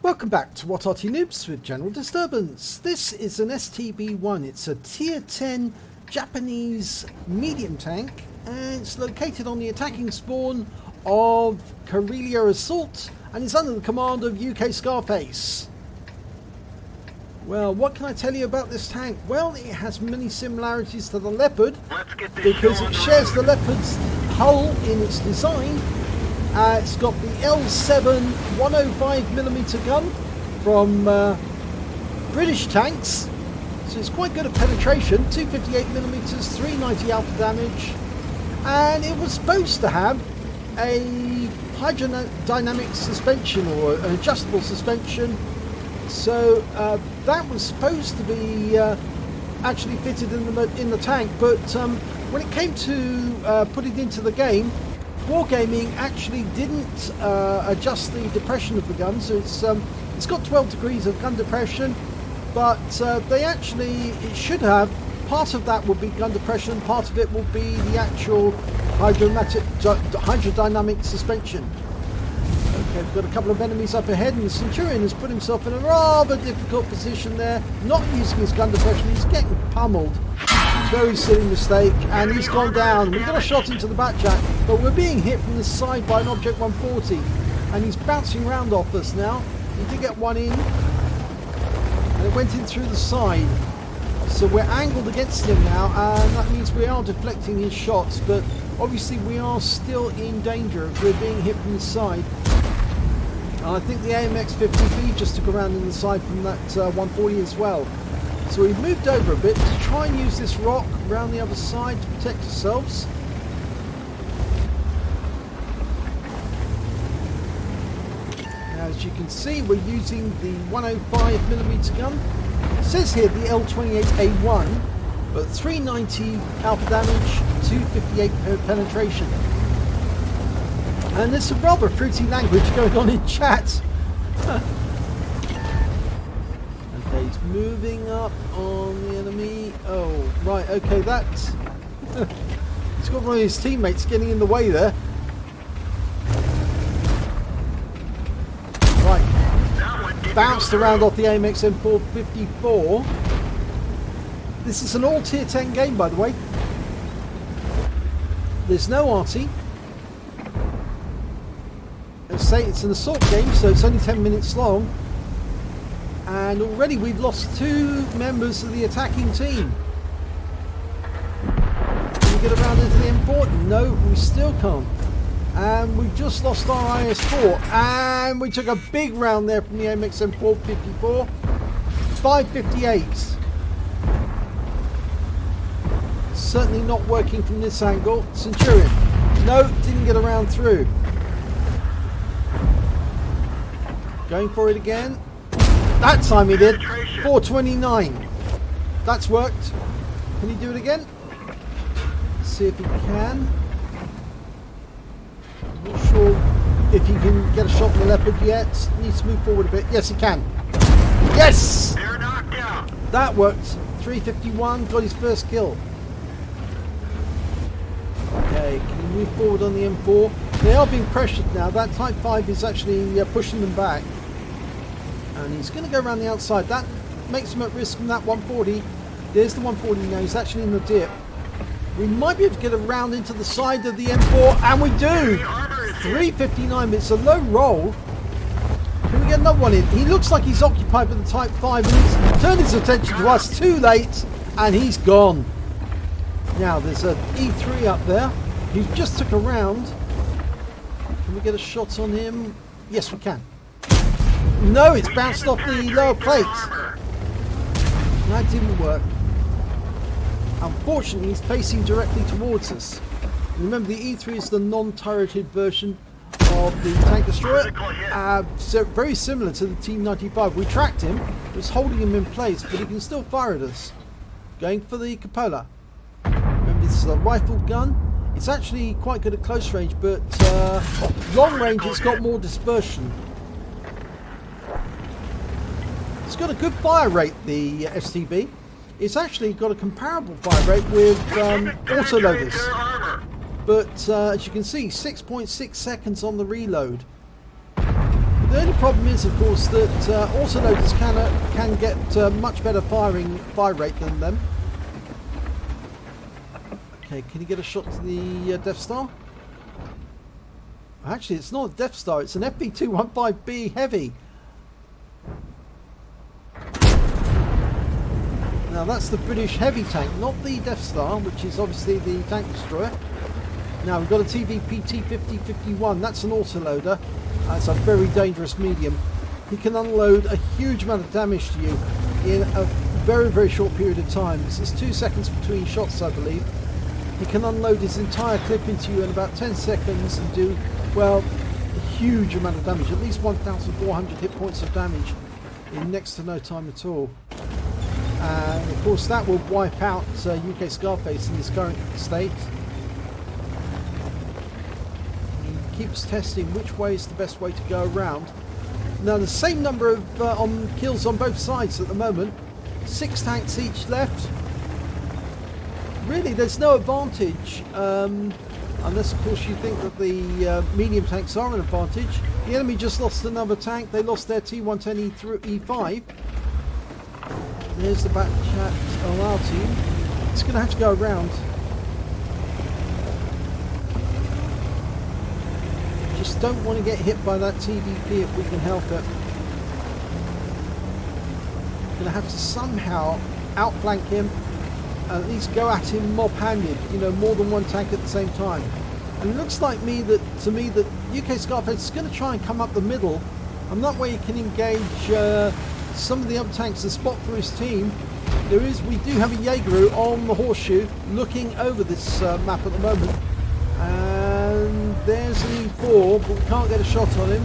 Welcome back to What Arty Noobs with General Disturbance. This is an STB-1. It's a tier 10 Japanese medium tank, and it's located on the attacking spawn of Karelia Assault, and it's under the command of UKSkaface. Well, what can I tell you about this tank? Well, it has many similarities to the Leopard because it shares the Leopard's hull in its design. It's got the L7 105mm gun from British tanks, so it's quite good at penetration. 258mm, 390 alpha damage, and it was supposed to have a hydrodynamic suspension or an adjustable suspension. So that was supposed to be actually fitted in the tank, but when it came to put it into the game, Wargaming actually didn't adjust the depression of the gun, so it's got 12 degrees of gun depression, but it should have, part of that will be gun depression, part of it will be the actual hydrodynamic suspension. Okay, we've got a couple of enemies up ahead, and the Centurion has put himself in a rather difficult position there, not using his gun depression. He's getting pummeled. Very silly mistake, and he's gone down. We've got a shot into the backjack, but we're being hit from the side by an Object 140, and he's bouncing around off us now. He did get one in, and it went in through the side. So we're angled against him now, and that means we are deflecting his shots, but obviously we are still in danger if we're being hit from the side. I think the AMX 50B just took a round in the side from that 140 as well. So we moved over a bit to try and use this rock around the other side to protect ourselves. Now, as you can see, we're using the 105mm gun. It says here the L28A1, but 390 alpha damage, 258 penetration. And there's some rather fruity language going on in chat. Okay, he's moving up on the enemy. Oh, right, okay, that's... he's got one of his teammates getting in the way there. Right. Bounced around off the AMX M454. This is an all tier 10 game, by the way. There's no Arty. Let's say it's an assault game, so it's only 10 minutes long. And already we've lost 2 members of the attacking team. Can we get around into the M4? No, we still can't. And we've just lost our IS-4. And we took a big round there from the AMX M454. 558. Certainly not working from this angle. Centurion. No, didn't get around through. Going for it again. That time he did. 429. That's worked. Can he do it again? Let's see if he can. I'm not sure if he can get a shot on the Leopard yet. Needs to move forward a bit. Yes, he can. Yes! They're knocked out. That worked. 351. Got his first kill. Okay, can he move forward on the M4? They are being pressured now. That Type 5 is actually pushing them back. And he's going to go around the outside. That makes him at risk from that 140. There's the 140 now. He's actually in the dip. We might be able to get around into the side of the M4. And we do! 359, but it's a low roll. Can we get another one in? He looks like he's occupied with the Type 5. And he's turned his attention to us too late. And he's gone. Now, there's an E3 up there. He just took a round. Can we get a shot on him? Yes, we can. No, it's bounced off the lower plate. That didn't work. Unfortunately, he's facing directly towards us. Remember, the E3 is the non-turreted version of the tank destroyer. So very similar to the T-95. We tracked him. It was holding him in place, but he can still fire at us. Going for the cupola. Remember, this is a rifled gun. It's actually quite good at close range, but long range it's got more dispersion. It's got a good fire rate, the STB. It's actually got a comparable fire rate with autoloaders. But as you can see, 6.6 seconds on the reload. The only problem is, of course, that autoloaders can get much better fire rate than them. Okay, can you get a shot to the Death Star? Actually, it's not a Death Star, it's an FB215B Heavy. Now that's the British heavy tank, not the Death Star, which is obviously the tank destroyer. Now we've got a TVP T5051, that's an autoloader. It's a very dangerous medium. He can unload a huge amount of damage to you in a very, very short period of time. This is 2 seconds between shots, I believe. He can unload his entire clip into you in about 10 seconds and do, well, a huge amount of damage. At least 1,400 hit points of damage in next to no time at all. And of course that will wipe out UKSkaface in his current state. Keeps testing which way is the best way to go around. Now the same number of kills on both sides at the moment. 6 tanks each left. Really there's no advantage unless of course you think that the medium tanks are an advantage. The enemy just lost another tank. They lost their T110E5. There's the back chat on our team. It's going to have to go around. Just don't want to get hit by that TVP if we can help it. Going to have to somehow outflank him, at least go at him mob-handed. You know, more than one tank at the same time. And it looks like to me that UKSkaface is going to try and come up the middle, and that way he can engage some of the other tanks and spot for his team. We do have a Jaeger on the horseshoe looking over this map at the moment. And there's an E4, but we can't get a shot on him.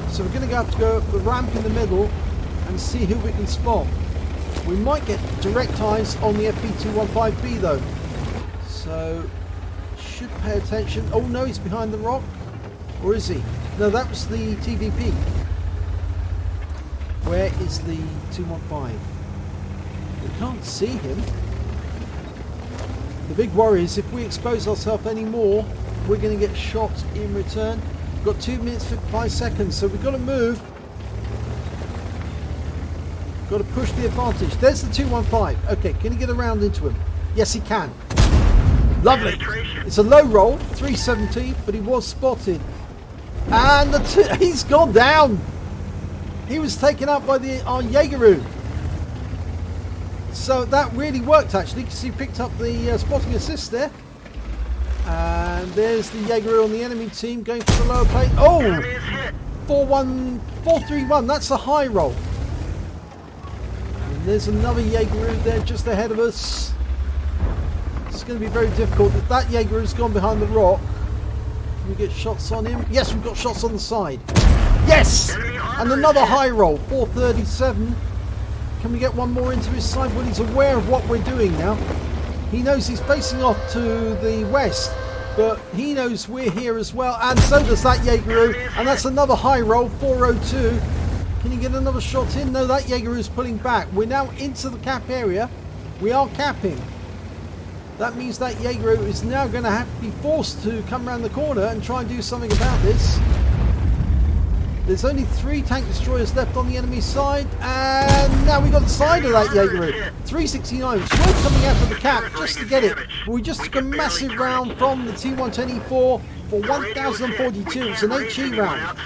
So we're going to have to go up the ramp in the middle and see who we can spot. We might get direct eyes on the FB215B though. So, should pay attention. Oh no, he's behind the rock. Or is he? No, that was the TVP. Where is the 215? We can't see him. The big worry is if we expose ourselves any more, we're going to get shot in return. We've got 2 minutes 55 seconds, so we've got to move. Got to push the advantage. There's the 215. Okay, can he get around into him? Yes, he can. Lovely. It's a low roll, 370, but he was spotted. And he's gone down. He was taken out by our Jaeger. So that really worked actually, because he picked up the spotting assist there. And there's the Jaeger on the enemy team going for the lower plate. Oh! 4-1-4-3-1, that's a high roll. And there's another Jaeger there just ahead of us. It's going to be very difficult. If that Jaeger has gone behind the rock, can we get shots on him? Yes, we've got shots on the side. Yes! And another high roll, 437. Can we get one more into his side? Well, he's aware of what we're doing now. He knows he's facing off to the west, but he knows we're here as well, and so does that Jaeger, and that's another high roll, 402. Can you get another shot in? No, that Jaeger is pulling back. We're now into the cap area. We are capping. That means that Jaeger is now going to have to be forced to come around the corner and try and do something about this. There's only 3 tank destroyers left on the enemy side, and now we've got the side of that Jaeger. 369, which was coming out of the cap just to get it. But we just took a massive round from the T110E4 for 1042. It's an HE round.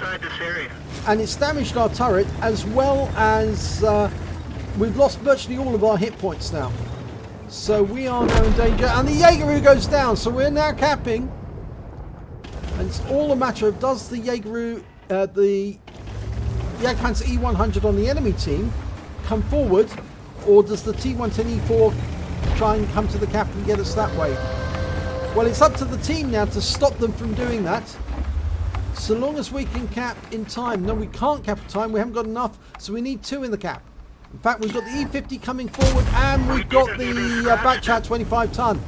And it's damaged our turret, as well as we've lost virtually all of our hit points now. So we are now in danger, and the Jaeger goes down, so we're now capping. And it's all a matter of, does the Jaeger, the Jagdpanzer E100 on the enemy team come forward, or does the T110E4 try and come to the cap and get us that way? Well, it's up to the team now to stop them from doing that. So long as we can cap in time. No, we can't cap in time, we haven't got enough, so we need 2 in the cap. In fact, we've got the E50 coming forward, and we've got the backchat 25 ton.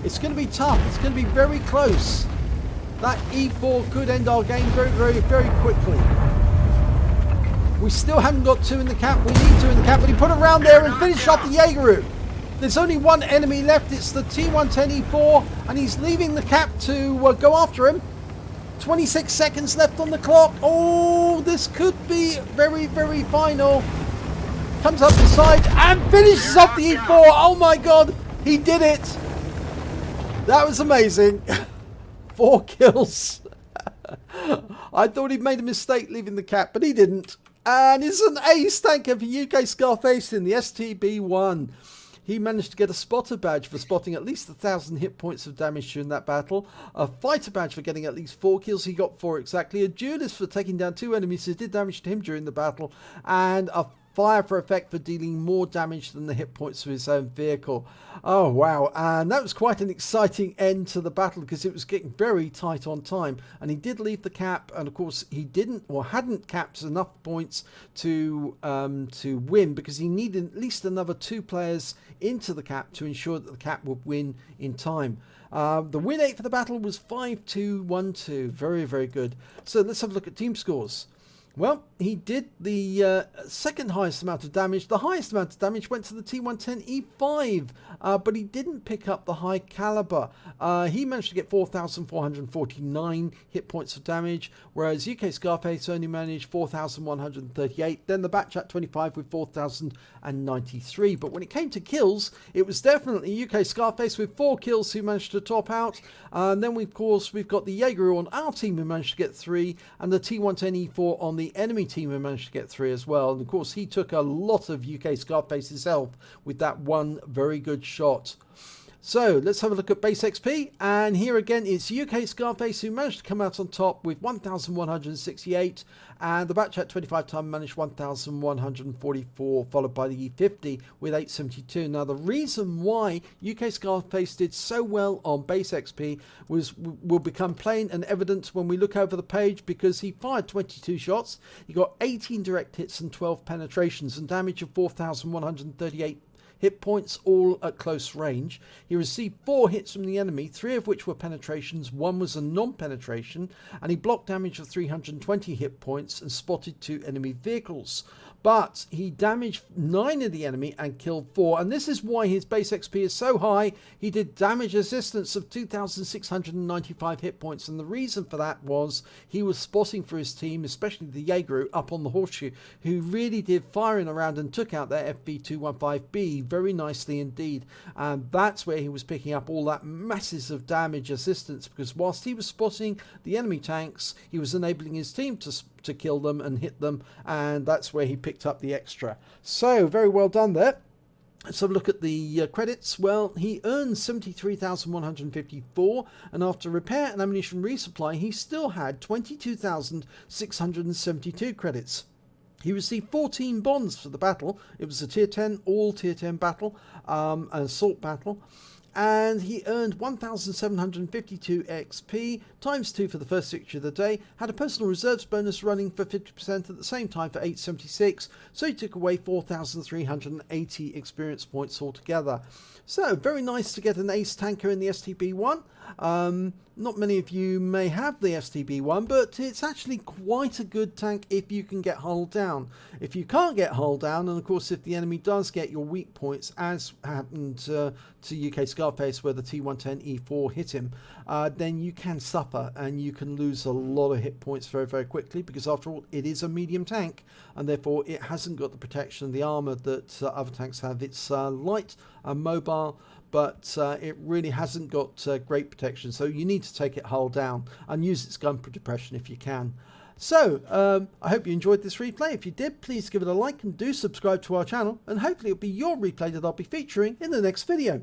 It's going to be tough, it's going to be very close. That E4 could end our game very, very, very quickly. We still haven't got 2 in the cap. We need 2 in the cap, but he put it around there and finished off the Jaeger. There's only one enemy left. It's the T110E4, and he's leaving the cap to go after him. 26 seconds left on the clock. Oh, this could be very, very final. Comes up the side and finishes off the E4. Oh my god, he did it. That was amazing. 4 kills. I thought he'd made a mistake leaving the cap, but he didn't. And it's an ace tanker for UKSkaface in the STB-1. He managed to get a spotter badge for spotting at least 1,000 hit points of damage during that battle. A fighter badge for getting at least 4 kills. He got 4 exactly. A duelist for taking down 2 enemies who did damage to him during the battle. And a fire for effect for dealing more damage than the hit points of his own vehicle. Oh wow, and that was quite an exciting end to the battle because it was getting very tight on time, and he did leave the cap, and of course he didn't or hadn't capped enough points to win, because he needed at least another 2 players into the cap to ensure that the cap would win in time. The win rate for the battle was 5-2-1-2. Very, very good. So let's have a look at team scores. Well, he did the second highest amount of damage. The highest amount of damage went to the T110E5, but he didn't pick up the high caliber. He managed to get 4,449 hit points of damage, whereas UKSkaface only managed 4,138. Then the Batchat25 with 4,093. But when it came to kills, it was definitely UKSkaface with 4 kills who managed to top out. And then, of course, we've got the Jaeger on our team who managed to get 3, and the T110E4 on the enemy team who managed to get 3 as well. And of course he took a lot of UKSkaface's health with that one very good shot. So let's have a look at base XP, and here again it's UKSkaface who managed to come out on top with 1,168, and the Batchat25 time managed 1,144, followed by the E50 with 872. Now the reason why UKSkaface did so well on base XP will become plain and evident when we look over the page, because he fired 22 shots, he got 18 direct hits and 12 penetrations, and damage of 4,138 hit points, all at close range. He received 4 hits from the enemy, 3 of which were penetrations, 1 was a non-penetration, and he blocked damage of 320 hit points and spotted 2 enemy vehicles. But he damaged 9 of the enemy and killed 4, and this is why his base XP is so high. He did damage assistance of 2,695 hit points, and the reason for that was he was spotting for his team, especially the Jaeger up on the horseshoe, who really did firing around and took out their FB215B very nicely indeed. And that's where he was picking up all that masses of damage assistance, because whilst he was spotting the enemy tanks, he was enabling his team to kill them and hit them, and that's where he picked up the extra. So very well done there. Let's have a look at the credits. Well, he earned 73,154, and after repair and ammunition resupply, he still had 22,672 credits. He received 14 bonds for the battle. It was a tier 10, all tier 10 battle, an assault battle. And he earned 1,752 XP, times 2 for the first victory of the day, had a personal reserves bonus running for 50% at the same time for 876, so he took away 4,380 experience points altogether. So, very nice to get an ace tanker in the STB-1. Not many of you may have the STB-1, but it's actually quite a good tank if you can get hull down. If you can't get hull down, and of course if the enemy does get your weak points, as happened to UKSkaface where the T110E4 hit him, then you can suffer and you can lose a lot of hit points very, very quickly, because after all it is a medium tank, and therefore it hasn't got the protection and the armour that other tanks have. It's light and mobile, but it really hasn't got great protection, so you need to take it hull down and use its gun depression if you can. So I hope you enjoyed this replay. If you did, please give it a like and do subscribe to our channel, and hopefully it'll be your replay that I'll be featuring in the next video.